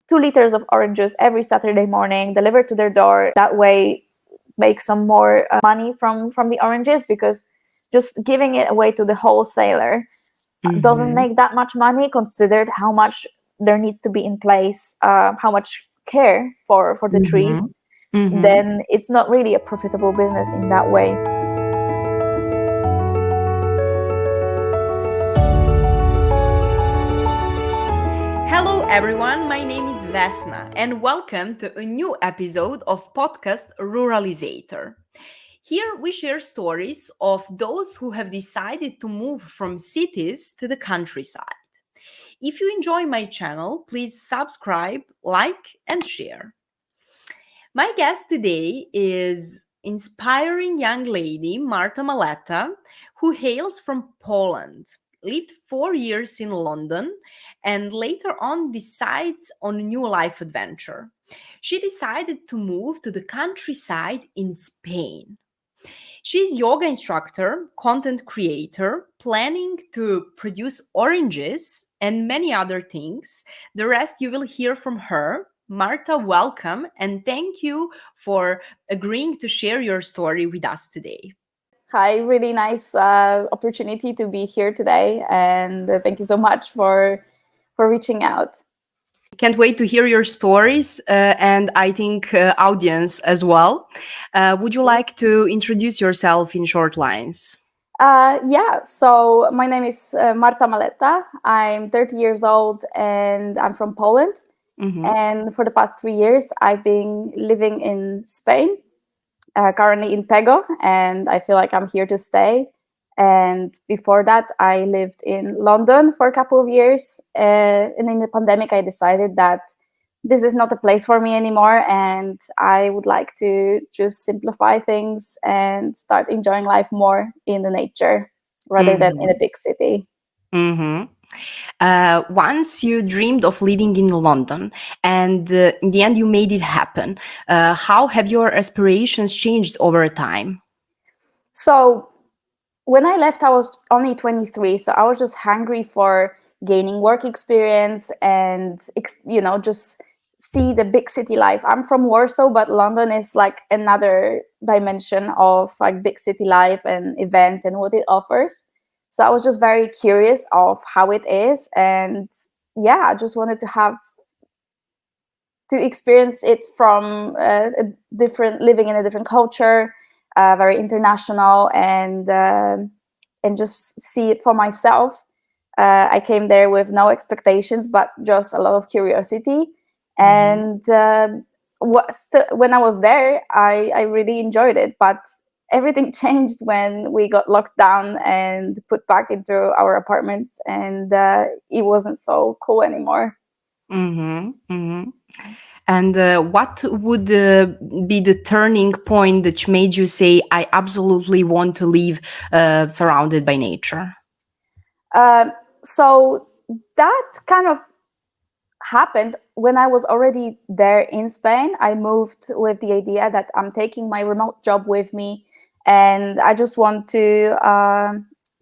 2 liters of orange juice every Saturday morning, delivered to their door. That way, make some more money from the oranges, because just giving it away to the wholesaler doesn't make that much money, considered how much there needs to be in place, how much care for the trees. Then it's not really a profitable business in that way. Hello everyone, my name is Vesna and welcome to a new episode of podcast Ruralizator. Here we share stories of those who have decided to move from cities to the countryside. If you enjoy my channel, please subscribe, like, and share. My guest today is inspiring young lady Marta Maleta, who hails from Poland, lived 4 years in London, and later on decides on a new life adventure. She decided to move to the countryside in Spain. She's yoga instructor, content creator, planning to produce oranges and many other things. The rest you will hear from her. Marta, welcome, and thank you for agreeing to share your story with us today. Hi, really nice opportunity to be here today, and thank you so much for reaching out. Can't wait to hear your stories, and I think audience as well. Would you like to introduce yourself in short lines? Yeah, so my name is Marta Maleta. I'm 30 years old and I'm from Poland. And for the past 3 years, I've been living in Spain, currently in Pego, and I feel like I'm here to stay. And before that, I lived in London for a couple of years. And in the pandemic, I decided that this is not a place for me anymore, and I would like to just simplify things and start enjoying life more in the nature rather than in a big city. Once you dreamed of living in London, and in the end you made it happen. How have your aspirations changed over time? So when I left, I was only 23, so I was just hungry for gaining work experience and, just see the big city life. I'm from Warsaw, but London is like another dimension of like big city life and events and what it offers. So I was just very curious of how it is, and yeah, I just wanted to experience it from a different, living in a different culture, very international, and just see it for myself. I came there with no expectations, but just a lot of curiosity. And when I was there, I really enjoyed it. But everything changed when we got locked down and put back into our apartments, and it wasn't so cool anymore. And what would be the turning point that made you say, I absolutely want to live surrounded by nature? So that kind of happened when I was already there in Spain. I moved with the idea that I'm taking my remote job with me, and I just want to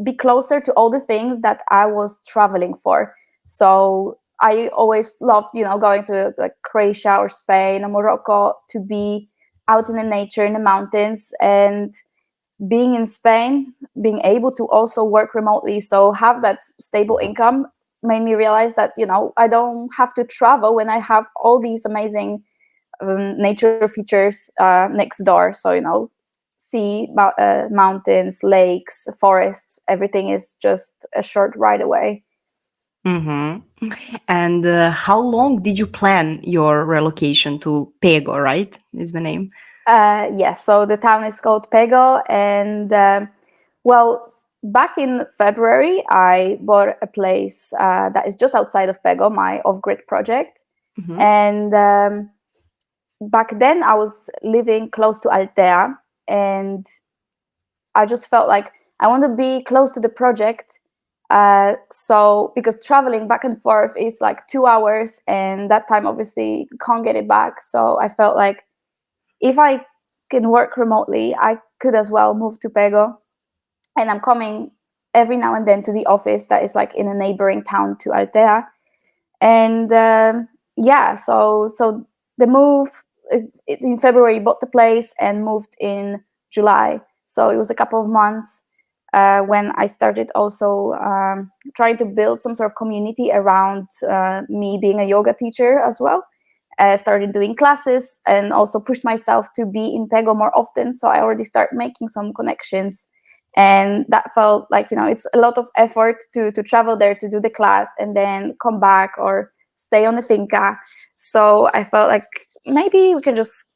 be closer to all the things that I was traveling for. So I always loved, going to like Croatia or Spain or Morocco to be out in the nature, in the mountains. And being in Spain, being able to also work remotely, so have that stable income, made me realize that, I don't have to travel when I have all these amazing nature features next door. So, sea, mountains, lakes, forests, everything is just a short ride away. And how long did you plan your relocation to Pego, right? Is the name? Yes, so the town is called Pego, and back in February, I bought a place that is just outside of Pego, my off-grid project. And back then, I was living close to Altea, and I just felt like I want to be close to the project. So because traveling back and forth is like 2 hours, and that time obviously can't get it back. So I felt like if I can work remotely, I could as well move to Pego. And I'm coming every now and then to the office that is like in a neighboring town to Altea. And yeah, so the move in February, bought the place and moved in July. So it was a couple of months when I started also trying to build some sort of community around me being a yoga teacher as well. Started doing classes and also pushed myself to be in Pego more often. So I already started making some connections. And that felt like, it's a lot of effort to travel there to do the class and then come back or stay on the finca. So I felt like maybe we can just,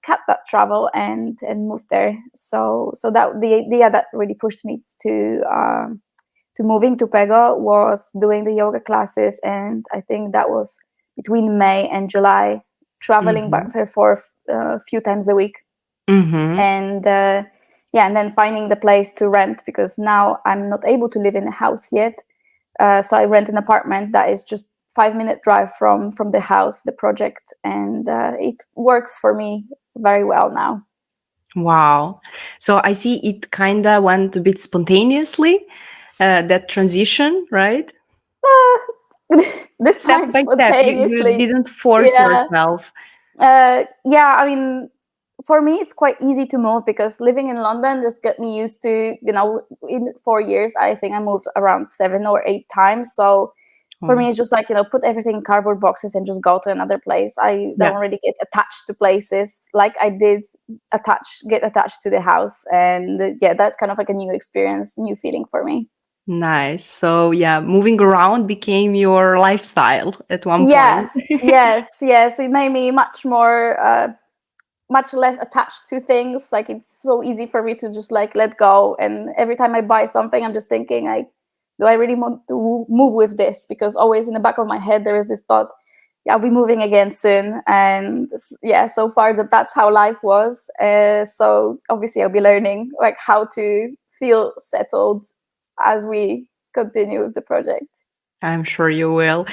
cut that travel and move there. So that the idea that really pushed me to moving to Pego was doing the yoga classes. And I think that was between May and July, traveling back there for a few times a week. And and then finding the place to rent, because now I'm not able to live in a house yet. So I rent an apartment that is just 5-minute drive from the house, the project, and it works for me very well now. Wow. So I see it kind of went a bit spontaneously, that transition, right? Step Define by step, you spontaneously. didn't force Yeah. yourself. I mean, for me, it's quite easy to move because living in London just got me used to, in 4 years, I think I moved around 7 or 8 times. So for me, it's just like, put everything in cardboard boxes and just go to another place. I don't really get attached to places like I did get attached to the house. And that's kind of like a new experience, new feeling for me. Nice. So yeah, moving around became your lifestyle at one point. Yes. It made me much less attached to things. Like, it's so easy for me to just like let go. And every time I buy something, I'm just thinking, like, do I really want to move with this? Because always in the back of my head, there is this thought, I'll be moving again soon. And so far that's how life was. So obviously I'll be learning like how to feel settled as we continue with the project. I'm sure you will.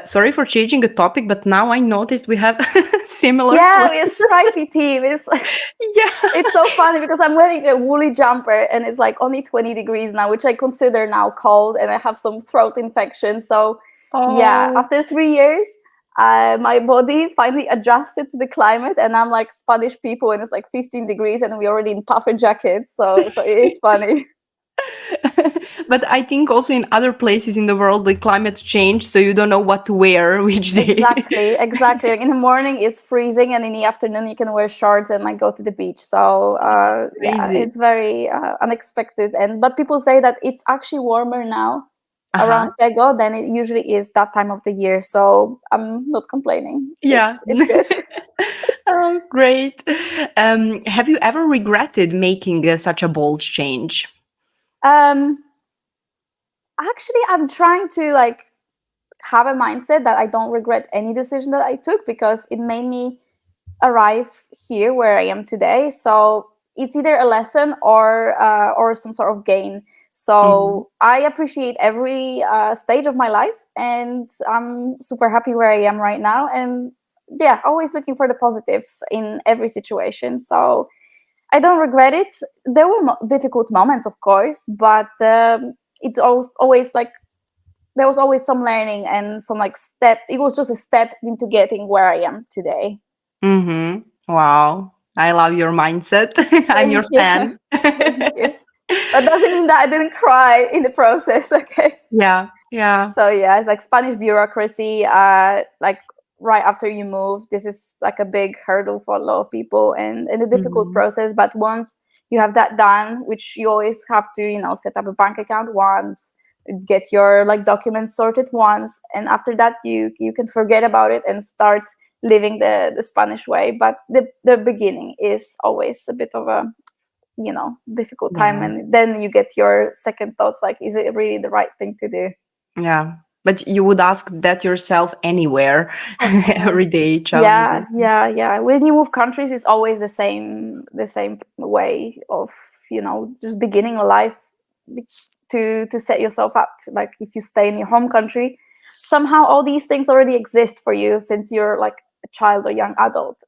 Sorry for changing the topic, but now I noticed we have similar Yeah, sweaters. it's stripy team. It's so funny because I'm wearing a woolly jumper and it's like only 20 degrees now, which I consider now cold, and I have some throat infection. So after 3 years, my body finally adjusted to the climate, and I'm like Spanish people and it's like 15 degrees and we're already in puffer jackets. So it is funny. But I think also in other places in the world, the climate changed, so you don't know what to wear which day. Exactly. Like in the morning it's freezing, and in the afternoon you can wear shorts and like go to the beach. So it's very unexpected. But people say that it's actually warmer now around Pego than it usually is that time of the year. So I'm not complaining. Yeah, it's good. Oh, great. Have you ever regretted making such a bold change? Actually, I'm trying to like have a mindset that I don't regret any decision that I took, because it made me arrive here where I am today. So it's either a lesson or some sort of gain. So I appreciate every stage of my life, and I'm super happy where I am right now. And always looking for the positives in every situation. So I don't regret it. There were difficult moments, of course, but it's always like there was always some learning and some like step. It was just a step into getting where I am today. Wow. I love your mindset. I'm your fan. Thank you. That doesn't mean that I didn't cry in the process. Okay. Yeah. So it's like Spanish bureaucracy. Like right after you move, this is like a big hurdle for a lot of people and a difficult process. But once you have that done, which you always have to, set up a bank account once, get your like documents sorted once, and after that you can forget about it and start living the Spanish way. But the beginning is always a bit of a difficult time, and then you get your second thoughts, like, is it really the right thing to do? Yeah, but you would ask that yourself anywhere every day. Yeah. When you move countries, it's always the same way of just beginning a life to set yourself up. Like if you stay in your home country, somehow all these things already exist for you since you're like a child or young adult.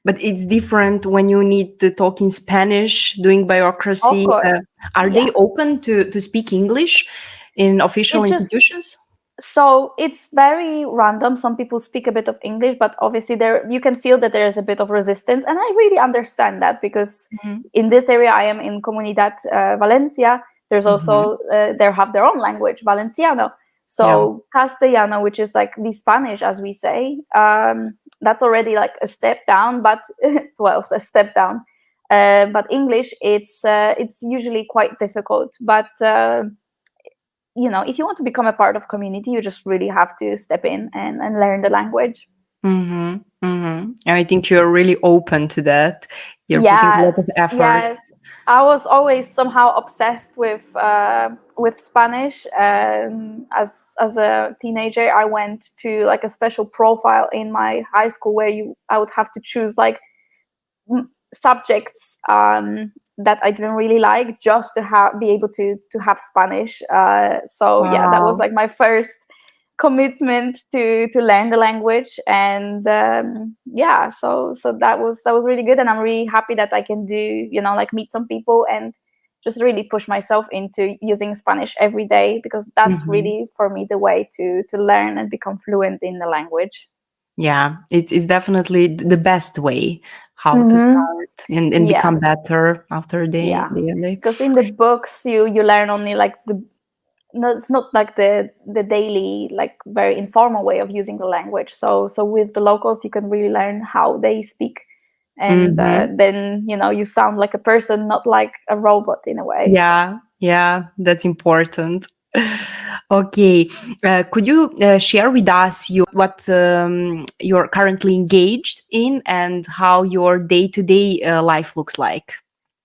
But it's different when you need to talk in Spanish, doing bureaucracy. Of course. Are they open to speak English in official institutions? So it's very random. Some people speak a bit of English, but obviously there you can feel that there is a bit of resistance, and I really understand that, because Mhm. in this area I am in Comunidad Valencia. There's Mhm. also they have their own language, Valenciano. Yeah. So Castellano, which is like the Spanish, as we say, that's already like a step down, but well, a step down. But English, it's usually quite difficult, but. If you want to become a part of community, you just really have to step in and learn the language. Mhm. Mhm. And I think you're really open to that. You're putting a lot of Yes, effort. yes. I was always somehow obsessed with Spanish. As a teenager, I went to like a special profile in my high school where I would have to choose like subjects that I didn't really like, just to be able to have Spanish. So yeah, that was Wow. like my first commitment to learn the language, and yeah, so that was really good, and I'm really happy that I can do, like meet some people and just really push myself into using Spanish every day, because that's Mhm. really for me the way to learn and become fluent in the language. Yeah, it's definitely the best way how to Mm-hmm. start and Yeah. become better after Yeah, day. because in the books you learn only like the no, it's not like the daily, like very informal way of using the language. So with the locals you can really learn how they speak, and Mhm. then you sound like a person, not like a robot in a way. Yeah, yeah, that's important. Okay, could you share with us what you're currently engaged in and how your day-to-day life looks like?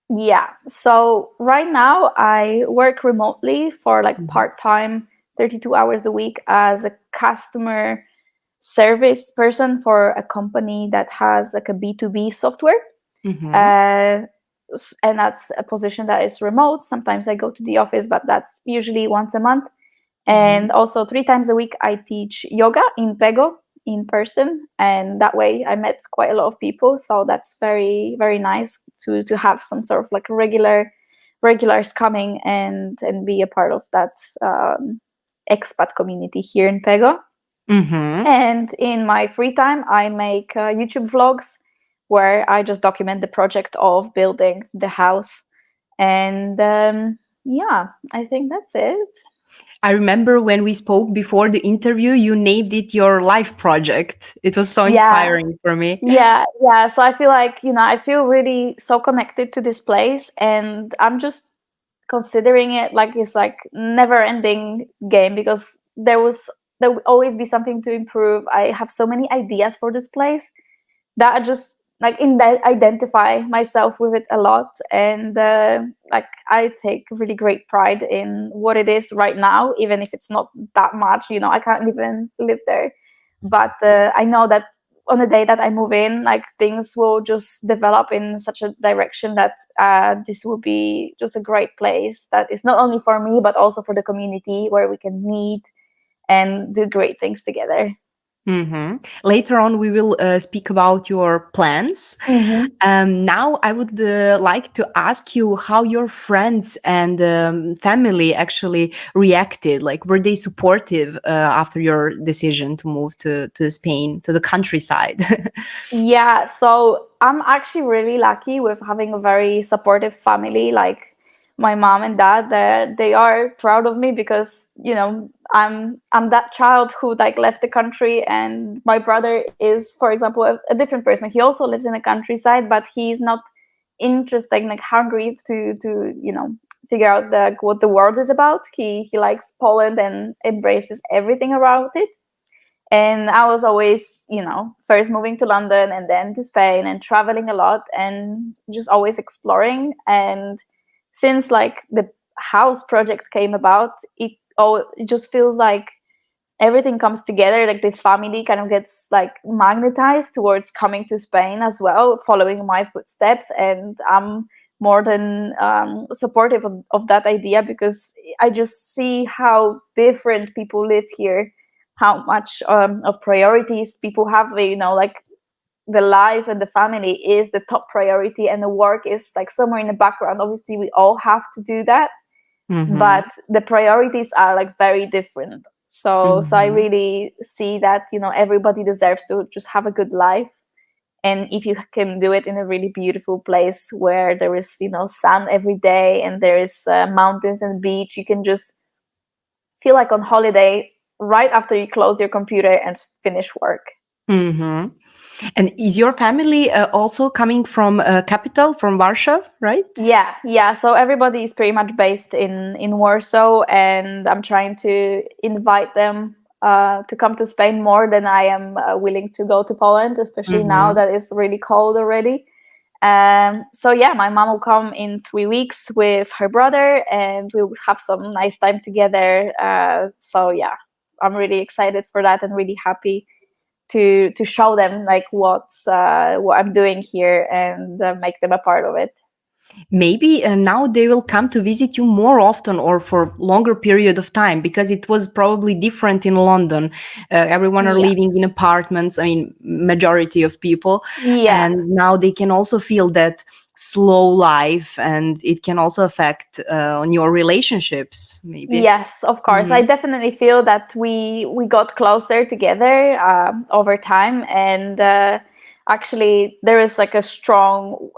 Yeah, so right now I work remotely for like Mhm. part-time, 32 hours a week, as a customer service person for a company that has like a B2B software. Mhm. uh, and that's a position that is remote. Sometimes I go to the office, but that's usually once a month. And Mhm. also 3 times a week I teach yoga in Pego in person, and that way I met quite a lot of people. So that's very, very nice to have some sort of like regulars coming and be a part of that expat community here in Pego. Mhm. And in my free time, I make YouTube vlogs where I just document the project of building the house. And yeah, I think that's it. I remember when we spoke before the interview, you named it your life project. It was so Yeah, inspiring for me. yeah. So I feel like, I feel really so connected to this place, and I'm just considering it like it's like never ending game, because there will always be something to improve. I have so many ideas for this place that I just like identify myself with it a lot, and like I take really great pride in what it is right now, even if it's not that much. I can't even live there, but I know that on the day that I move in, like things will just develop in such a direction that this will be just a great place that is not only for me but also for the community, where we can meet and do great things together. Later on, we will speak about your plans. Mm-hmm. Now, I would like to ask you how your friends and family actually reacted. Like, were they supportive after your decision to move to Spain, to the countryside? Yeah, so I'm actually really lucky with having a very supportive family, like my mom and dad. That they are proud of me, because I'm that child who like left the country, and my brother is, for example, a different person. He also lives in the countryside, but he's not interested, like hungry to figure out what the world is about. He likes Poland and embraces everything around it. And I was always, first moving to London and then to Spain and traveling a lot and just always exploring. And since like the house project came about, it just feels like everything comes together. Like the family kind of gets like magnetized towards coming to Spain as well, following my footsteps. And I'm more than supportive of that idea, because I just see how different people live here, how much of priorities people have. Like the life and the family is the top priority, and the work is like somewhere in the background. Obviously we all have to do that, Hmm. but the priorities are like very different. So I really see that, everybody deserves to just have a good life. And if you can do it in a really beautiful place where there is, sun every day, and there is mountains and beach, you can just feel like on holiday right after you close your computer and finish work. Mm-hmm. And is your family also coming from capital, from Warsaw, right? Yeah. So everybody is pretty much based in Warsaw, and I'm trying to invite them to come to Spain more than I am willing to go to Poland, especially now that it's really cold already. So yeah, my mom will come in 3 weeks with her brother, and we'll have some nice time together. So yeah, I'm really excited for that and really happy to show them like what I'm doing here, and make them a part of it. Maybe now they will come to visit you more often or for longer period of time, because it was probably different in London. Everyone are Yeah. living in apartments. I mean, majority of people. Yeah. And now they can also feel that slow life, and it can also affect on your relationships, maybe. Yes, of course. I definitely feel that we got closer together over time, and actually there is like a strong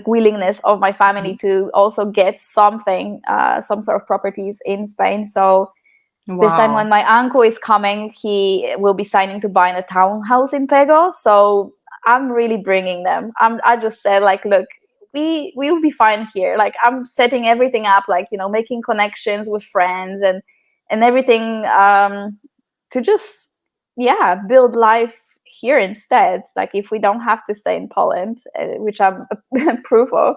willingness of my family to also get something, some sort of properties in Spain. So this time Wow. when my uncle is coming, he will be signing to buy a townhouse in Pego. So I'm really bringing them. I just said like, look, we will be fine here. Like I'm setting everything up, like, making connections with friends and everything, to just, yeah, build life here instead. Like if we don't have to stay in Poland, which I'm proof of,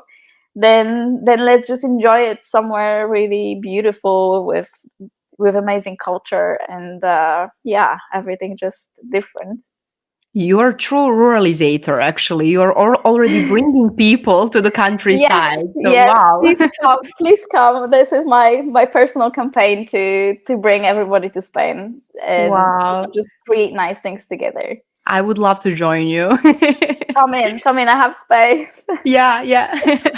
then let's just enjoy it somewhere really beautiful with amazing culture, and yeah, everything just different. You're a true ruralizator, actually. You're already bringing people to the Yes, countryside. So, yes, wow. please come. This is my personal campaign to bring everybody to Spain, and Wow. just create nice things together. I would love to join you. Come in, I have space. Yeah, yeah.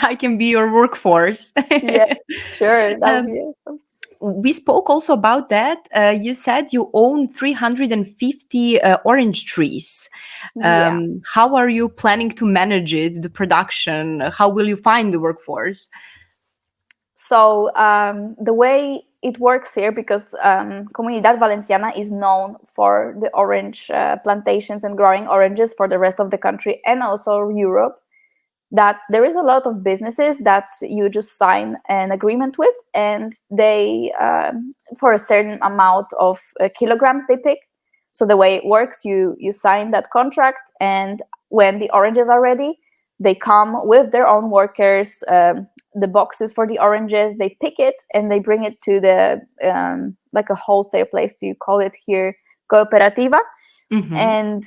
I can be your workforce. Yeah, sure, that would um, be awesome. we spoke also about that. You said you own 350 orange trees. Yeah. How are you planning to manage it, the production? How will you find the workforce? So the way it works here, because Comunidad Valenciana is known for the orange plantations and growing oranges for the rest of the country and also Europe, that there is a lot of businesses that you just sign an agreement with, and they, for a certain amount of kilograms they pick. So the way it works, you sign that contract, and when the oranges are ready, they come with their own workers, the boxes for the oranges, they pick it and they bring it to the like a wholesale place, you call it here cooperativa. And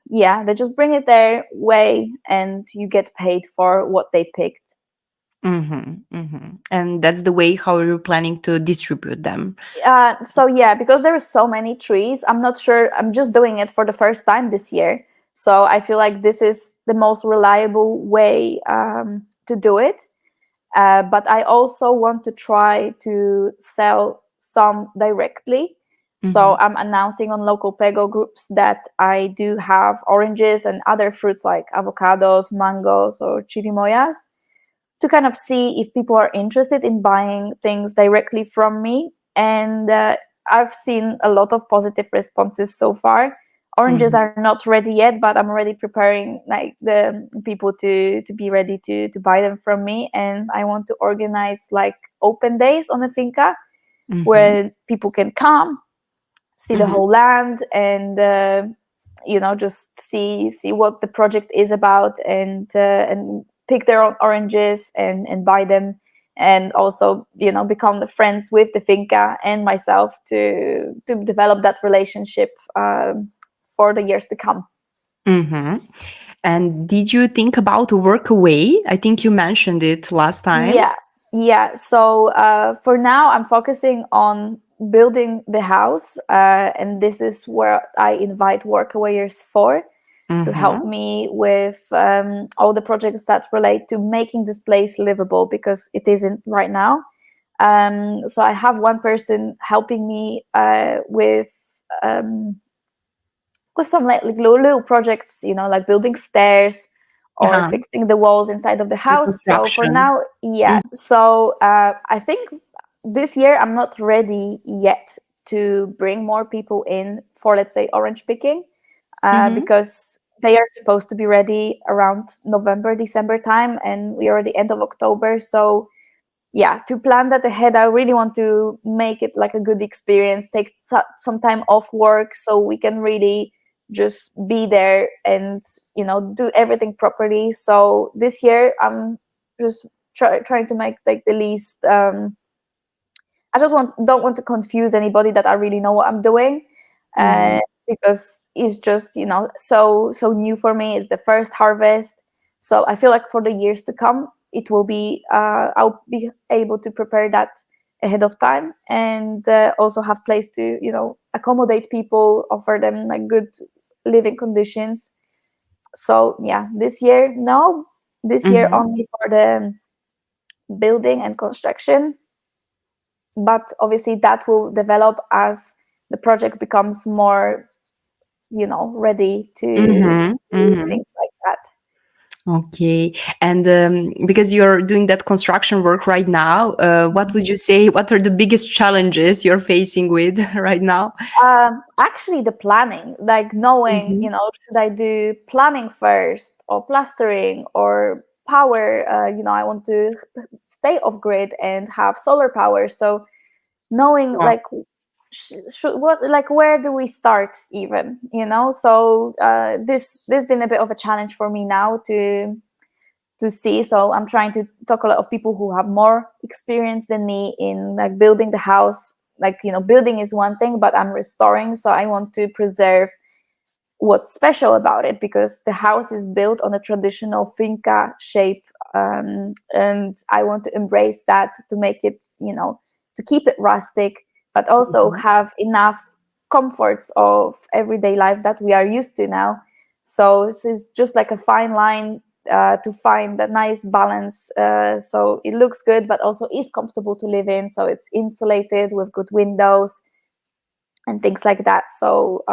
yeah, they just bring it their way, and you get paid for what they picked. And that's the way how you're planning to distribute them. So yeah, because there are so many trees, I'm not sure. I'm just doing it for the first time this year, so I feel like this is the most reliable way to do it. But I also want to try to sell some directly. So I'm announcing on local Pego groups that I do have oranges and other fruits like avocados, mangoes, or chirimoyas, to kind of see if people are interested in buying things directly from me. And I've seen a lot of positive responses so far. Oranges are not ready yet, but I'm already preparing like the people to be ready to buy them from me. And I want to organize like open days on the finca where people can come, see the whole land, and just see what the project is about, and pick their own oranges and buy them, and also become the friends with the finca and myself to develop that relationship for the years to come. And did you think about Workaway? I think you mentioned it last time. Yeah. So for now, I'm focusing on building the house, and this is where I invite workawayers for to help me with all the projects that relate to making this place livable, because it isn't right now. So I have one person helping me with some like little projects, like building stairs or Uh-huh. fixing the walls inside of the house. So for Reconstruction. now, yeah. So I think this year I'm not ready yet to bring more people in for, let's say, orange picking, Mm-hmm. because they are supposed to be ready around November, December time, and we are at the end of October. So yeah, to plan that ahead, I really want to make it like a good experience, take some time off work so we can really just be there and do everything properly. So this year I'm just trying to make like the least I just don't want to confuse anybody that I really know what I'm doing, Mm-hmm. because it's just so new for me. It's the first harvest, so I feel like for the years to come, it will be I'll be able to prepare that ahead of time, and also have place to accommodate people, offer them like good living conditions. So yeah, this year no, this year Mm-hmm. only for the building and construction, but obviously that will develop as the project becomes more ready to Mm-hmm. do Mm-hmm. things like that. Okay. And because you're doing that construction work right now, what would you say? What are the biggest challenges you're facing with right now? Actually, the planning, like knowing, Mm-hmm. should I do plumbing first or plastering or power? I want to stay off grid and have solar power. So knowing Yeah. like where do we start even? So this been a bit of a challenge for me now to see. So I'm trying to talk to a lot of people who have more experience than me in like building the house. Like building is one thing, but I'm restoring, so I want to preserve what's special about it, because the house is built on a traditional finca shape, and I want to embrace that, to make it to keep it rustic, but also Mhm. have enough comforts of everyday life that we are used to now. So this is just like a fine line, to find that nice balance, so it looks good but also is comfortable to live in, so it's insulated with good windows and things like that. So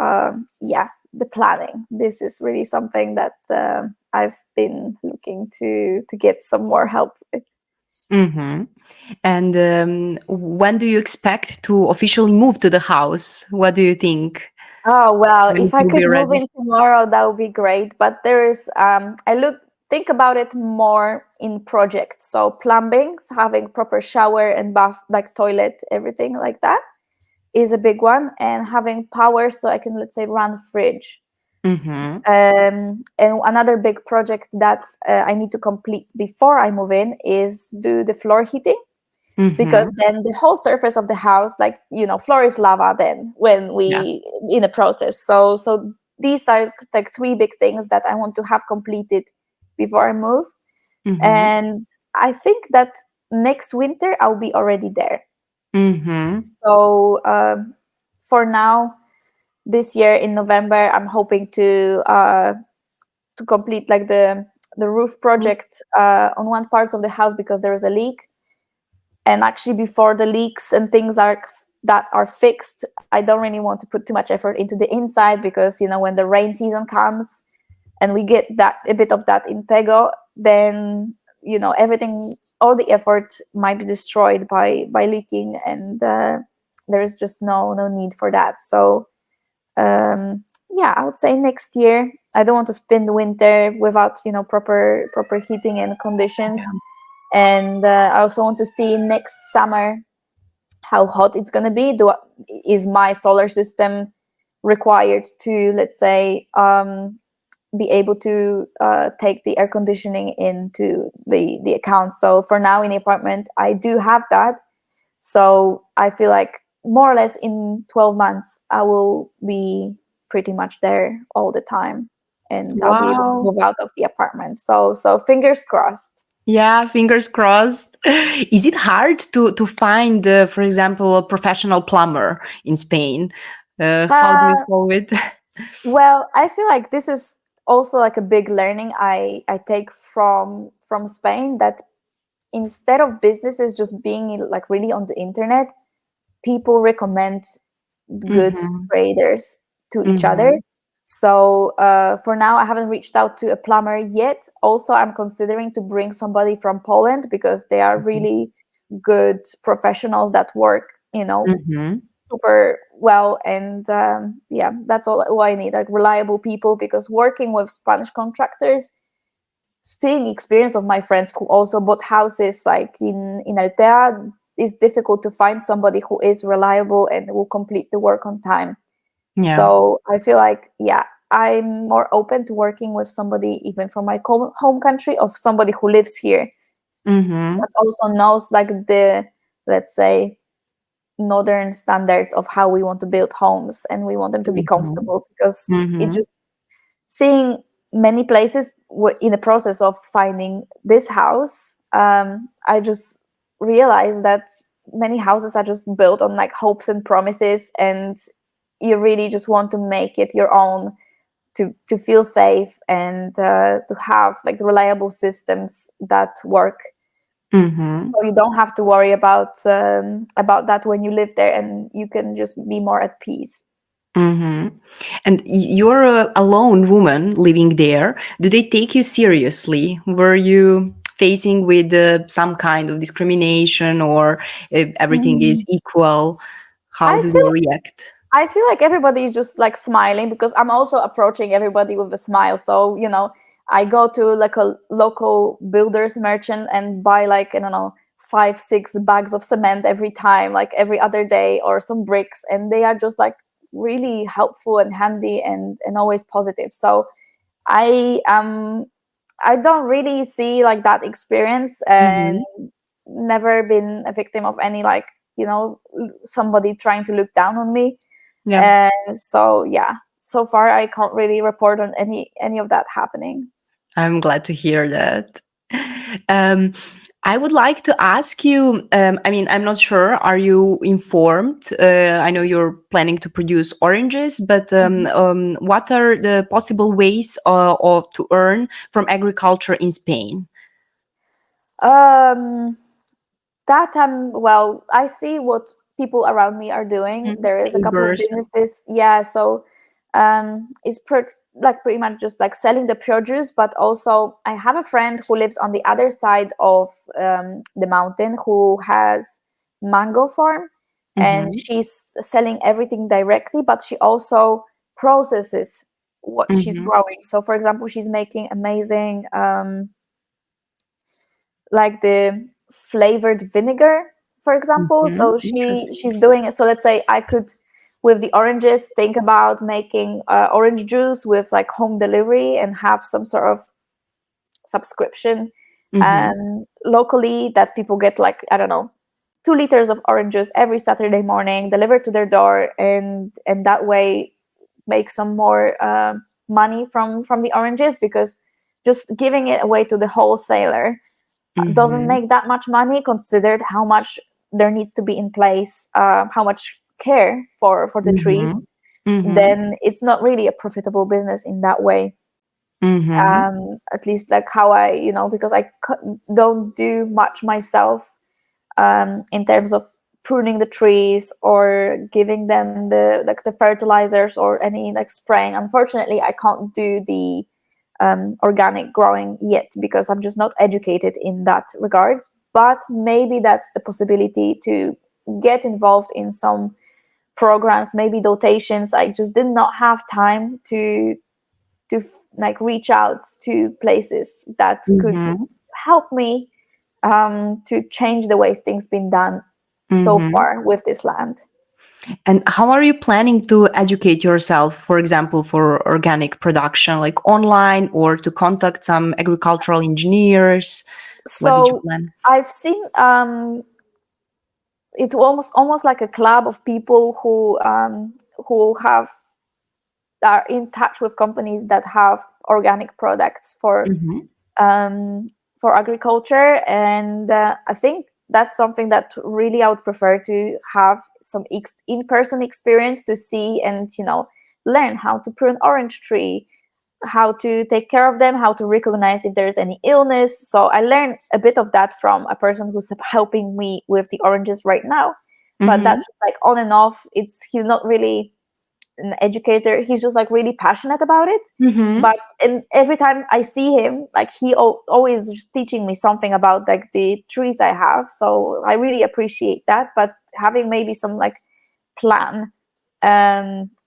yeah, the planning, this is really something that I've been looking to get some more help with. Mm-hmm. And when do you expect to officially move to the house? What do you think? Oh well, When it if I will be could move ready? in tomorrow, that would be great. But there is, think about it more in projects. So plumbing, having proper shower and bath, like toilet, everything like that, is a big one, and having power so I can, let's say, run fridge. Mm-hmm. And another big project that I need to complete before I move in is do the floor heating, Mm-hmm. because then the whole surface of the house, like floor is lava then when we Yes. in a process. So these are like three big things that I want to have completed before I move, Mm-hmm. and I think that next winter I'll be already there. Mm-hmm. So for now, this year in November, I'm hoping to complete like the roof project on one part of the house, because there is a leak, and actually before the leaks and things that are fixed, I don't really want to put too much effort into the inside, because when the rain season comes and we get that a bit of that in Pego, then everything, all the effort might be destroyed by leaking, and there is just no need for that. So yeah, I would say next year. I don't want to spend the winter without proper heating and conditions, Yeah. and I also want to see next summer how hot it's going to be. Is my solar system required to, let's say, be able to take the air conditioning into the account? So for now in the apartment, I do have that. So I feel like more or less in 12 months, I will be pretty much there all the time, and I'll be able to Wow. move out of the apartment. So fingers crossed. Yeah, fingers crossed. Is it hard to find, for example, a professional plumber in Spain? How do you Uh, solve it? well, I feel like this is also like a big learning I take from Spain, that instead of businesses just being like really on the internet, people recommend good Mm-hmm. traders to each other. Mm-hmm. So for now, I haven't reached out to a plumber yet. Also, I'm considering to bring somebody from Poland because they are really good professionals that work, Mm-hmm. super well. And yeah, that's all I need, like reliable people, because working with Spanish contractors, seeing experience of my friends who also bought houses like in Altea, is difficult to find somebody who is reliable and will complete the work on time. Yeah. So I feel like, yeah, I'm more open to working with somebody even from my home country, of somebody who lives here, Mm-hmm. but also knows like the, let's say, northern standards of how we want to build homes, and we want them to be Mm-hmm. comfortable, because it Mm-hmm. just, seeing many places in the process of finding this house, I just realized that many houses are just built on like hopes and promises, and you really just want to make it your own, to feel safe, and to have like the reliable systems that work, Mm-hmm. so you don't have to worry about that when you live there, and you can just be more at peace. Mm-hmm. And you're a lone woman living there. Do they take you seriously? Were you facing with some kind of discrimination, or everything is Mm. equal? How I do they feel react? I feel like everybody is just like smiling, because I'm also approaching everybody with a smile. So, I go to like a local builder's merchant and buy like, I don't know, 5, 6 bags of cement every time, like every other day, or some bricks. And they are just like really helpful and handy, and always positive. So I I don't really see like that experience, and Mm-hmm. never been a victim of any, like, somebody trying to look down on me. Yeah. And so, yeah, so far I can't really report on any of that happening. I'm glad to hear that. Um, I would like to ask you, I mean, I'm not sure, are you informed? I know you're planning to produce oranges, but Mhm. what are the possible ways to earn from agriculture in Spain? Um, that well, I see what people around me are doing. Mhm. There is a couple of Neighbors. businesses, yeah. So it's like pretty much just like selling the produce, but also I have a friend who lives on the other side of the mountain, who has mango farm, and Mhm. she's selling everything directly, but she also processes what she's Mhm. growing. So for example, she's making amazing like the flavored vinegar, for example. Mhm. So Interesting. she's doing it. So let's say I could, with the oranges, think about making orange juice with like home delivery, and have some sort of subscription Mhm. locally, that people get like, I don't know, 2 liters of oranges every Saturday morning delivered to their door, and that way make some more money from the oranges, because just giving it away to the wholesaler doesn't Mhm. make that much money, considered how much there needs to be in place, how much care for the trees. Mhm. Mhm. Then it's not really a profitable business in that way. Mhm. At least like how I, because I don't do much myself in terms of pruning the trees or giving them the fertilizers or any like spraying. Unfortunately, I can't do the organic growing yet, because I'm just not educated in that regards. But maybe that's the possibility, to get involved in some programs, maybe dotations. I just did not have time to like reach out to places that could Mhm. help me to change the ways things been done so Mhm. far with this land. And how are you planning to educate yourself, for example, for organic production, like online, or to contact some agricultural engineers? What did you So plan? I've seen it's almost like a club of people who have are in touch with companies that have organic products Mm-hmm. um, for agriculture, and I think that's something that really I would prefer to have some in-person experience to see, and learn how to prune orange tree, how to take care of them, how to recognize if there's any illness. So I learned a bit of that from a person who's helping me with the oranges right now. But Mm-hmm. that's just like on and off. He's not really an educator. He's just like really passionate about it. Mm-hmm. But and every time I see him, like he always just teaching me something about like the trees I have. So I really appreciate that. But having maybe some like plan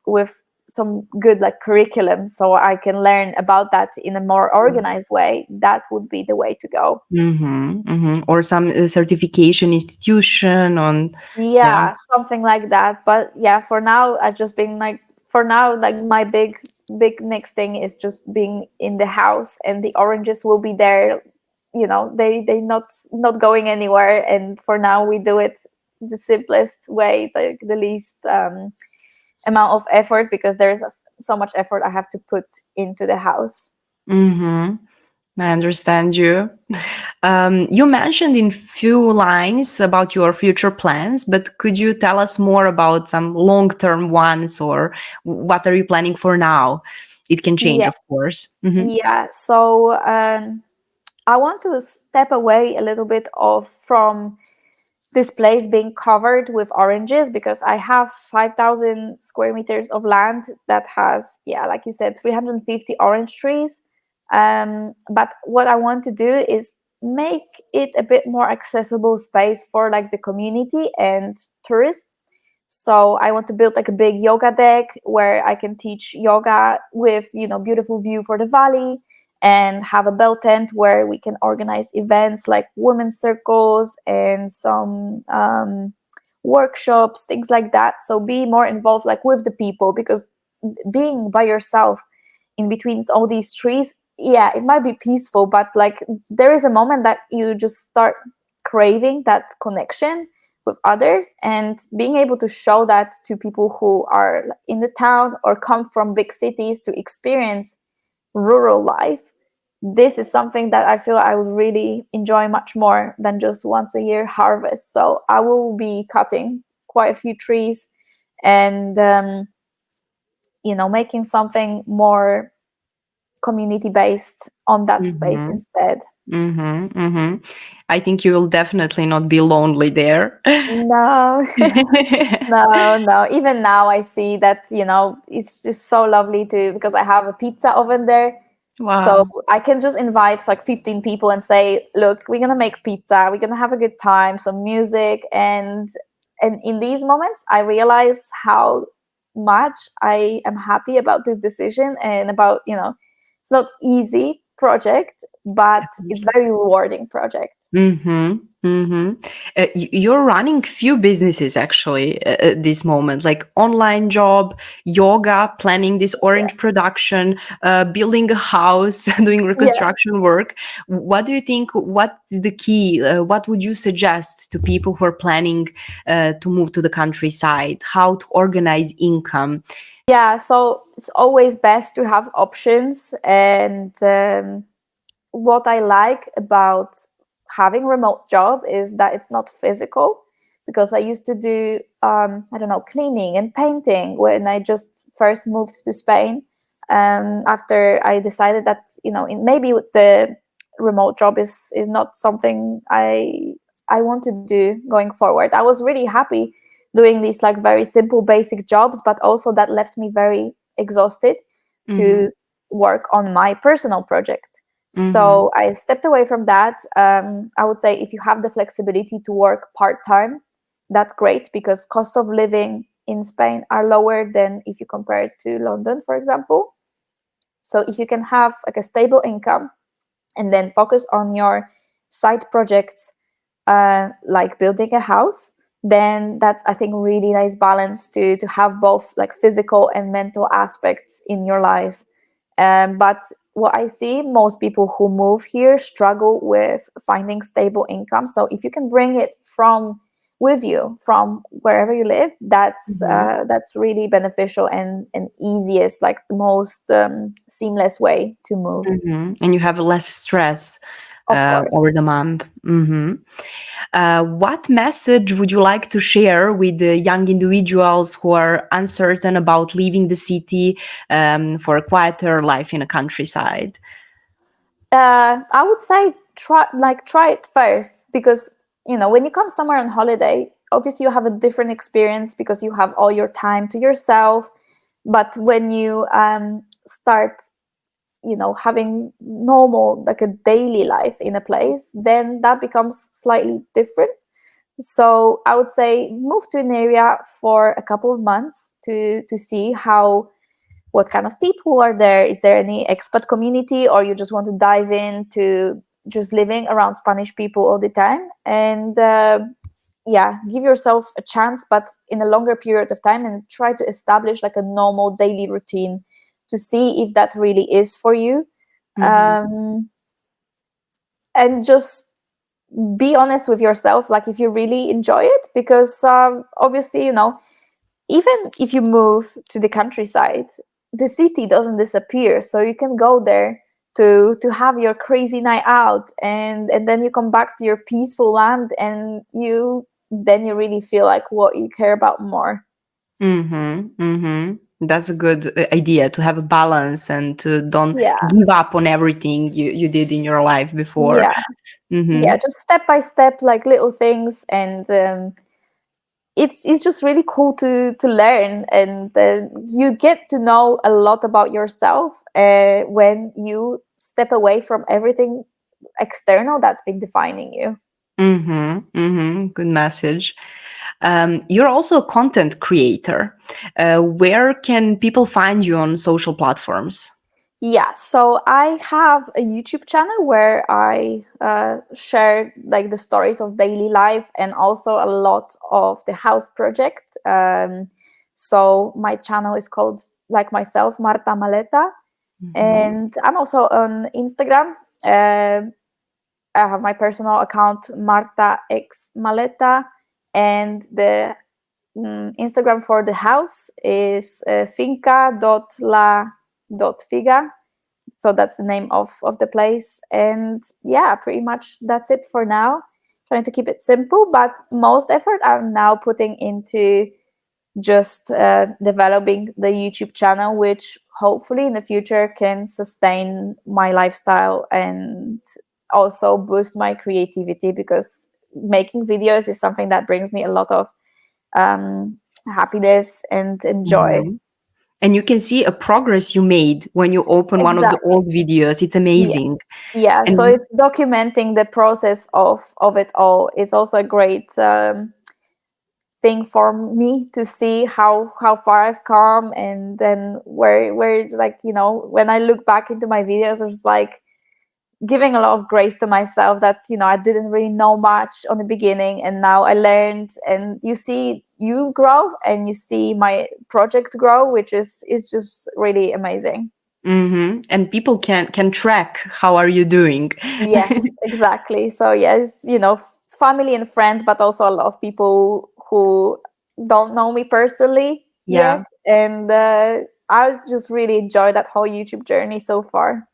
with some good like curriculum so I can learn about that in a more organized way, that would be the way to go. Mm-hmm. Mm-hmm. Or some certification institution on, yeah. Yeah, something like that. But yeah, for now I've just been like, for now, like my big next thing is just being in the house, and the oranges will be there. You know, they not going anywhere, and for now we do it the simplest way, like the least amount of effort, because there's so much effort I have to put into the house. Mm-hmm. I understand you. You mentioned in few lines about your future plans, but could you tell us more about some long-term ones, or what are you planning for now? It can change, Yeah, of course. Mm-hmm. yeah. So I want to step away a little bit of from this place being covered with oranges, because I have 5,000 square meters of land that has, yeah, like you said, 350 orange trees. But what I want to do is make it a bit more accessible space for like the community and tourists. So I want to build like a big yoga deck where I can teach yoga with, you know, beautiful view for the valley, and have a bell tent where we can organize events like women's circles and some workshops, things like that. So be more involved like with the people, because being by yourself in between all these trees, yeah, it might be peaceful, but like there is a moment that you just start craving that connection with others, and being able to show that to people who are in the town or come from big cities to experience rural life. This is something that I feel I would really enjoy much more than just once a year harvest. So I will be cutting quite a few trees, and you know, making something more community based on that space Mm-hmm. instead. Mm-hmm. Mm-hmm. I think you will definitely not be lonely there. No, no, no. Even now, I see that, you know, it's just so lovely to, because I have a pizza oven there. So Wow. I can just invite like 15 people and say, look, we're gonna make pizza, we're gonna have a good time, some music, and in these moments I realize how much I am happy about this decision, and about, you know, it's not easy project, but it's very rewarding project. Mm-hmm. Mm-hmm. You're running few businesses actually at this moment, like online job, yoga, planning this Yeah. orange production, building a house, doing Yeah. reconstruction work. What do you think? What is the key? What would you suggest to people who are planning to move to the countryside? How to organize income? Yeah, so it's always best to have options, and what I like about having remote job is that it's not physical, because I used to do I don't know, cleaning and painting when I just first moved to Spain. After I decided that, you know, maybe the remote job is not something I want to do going forward. I was really happy doing these like very simple basic jobs, but also that left me very exhausted Mm-hmm. to work on my personal project. Mm-hmm. So I stepped away from that. I would say if you have the flexibility to work part-time, that's great, because cost of living in Spain are lower than if you compare it to London, for example. So if you can have like a stable income and then focus on your side projects, like building a house, then that's, I think, really nice balance to have both like physical and mental aspects in your life. But what I see, most people who move here struggle with finding stable income. So if you can bring it from with you from wherever you live, that's really beneficial, and easiest, like the most seamless way to move. Mm-hmm. And you have less stress. Of course. over the month. What message would you like to share with the young individuals who are uncertain about leaving the city for a quieter life in a countryside? I would say try it first, because when you come somewhere on holiday, obviously you have a different experience because you have all your time to yourself. But when you start having normal, like a daily life in a place, then that becomes slightly different. So I would say move to an area for a couple of months to see what kind of people are there. Is there any expat community, or you just want to dive into just living around Spanish people all the time? And yeah, give yourself a chance, but in a longer period of time, and try to establish like a normal daily routine to see if that really is for you. And just be honest with yourself, like if you really enjoy it, because obviously, even if you move to the countryside, the city doesn't disappear. So you can go there to have your crazy night out, and then you come back to your peaceful land, and you really feel like what you care about more. That's a good idea, to have a balance and to don't Yeah. give up on everything you did in your life before. Yeah, just step by step, like little things, and it's just really cool to learn, and you get to know a lot about yourself when you step away from everything external that's been defining you. Good message. You're also a content creator. Where can people find you on social platforms? Yeah, so I have a YouTube channel where I share like the stories of daily life, and also a lot of the house project. So my channel is called, like myself, Marta Maleta, and I'm also on Instagram. I have my personal account, Marta X Maleta, and the Instagram for the house is finca.la.figa. So that's the name of the place. And yeah, pretty much that's it for now. Trying to keep it simple, but most effort I'm now putting into just developing the YouTube channel, which hopefully in the future can sustain my lifestyle and also boost my creativity, because making videos is something that brings me a lot of happiness and joy. And you can see a progress you made when you open one of the Exactly. old videos. It's amazing. Yeah. So And it's documenting the process of it all. It's also a great thing for me to see how far I've come, and then where it's like, when I look back into my videos, I was like giving a lot of grace to myself that I didn't really know much on the beginning, and now I learned, and you see you grow, and you see my project grow, which is just really amazing. and people can track how are you doing. Yes, exactly. So yes, family and friends, but also a lot of people who don't know me personally Yeah. yet, and I just really enjoy that whole YouTube journey so far.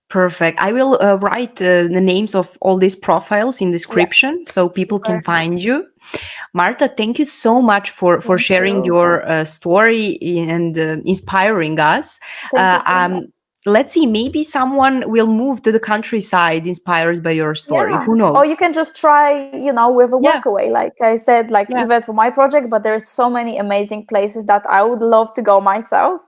Perfect. I will write the names of all these profiles in Yeah, description so people can super. find you. Marta, thank you so much for Thank sharing you. your story and inspiring us. Thank you so much. Let's see, maybe someone will move to the countryside inspired by your story. Yeah. Who Or you knows? can just try, with a Yeah, Workaway, like I said, like yeah, even for my project, but there's so many amazing places that I would love to go myself.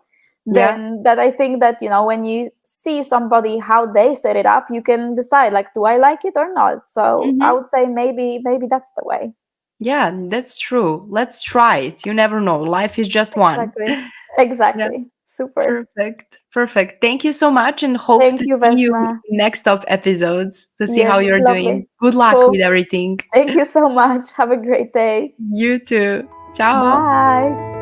yeah. Then that I think that, when you see somebody how they set it up, you can decide like, do I like it or not? So I hmm would say maybe that's the way. Yeah, that's true. Let's try it. You never know. Life is just one. Exactly. Yeah, Exactly. Super. perfect. Perfect. Thank you so much and hope to Thank you, see you Vesna. in next up episodes to see how Yes, you're doing. lovely. Good luck with Cool. everything. Thank you so much. Have a great day. You too. Ciao. Bye.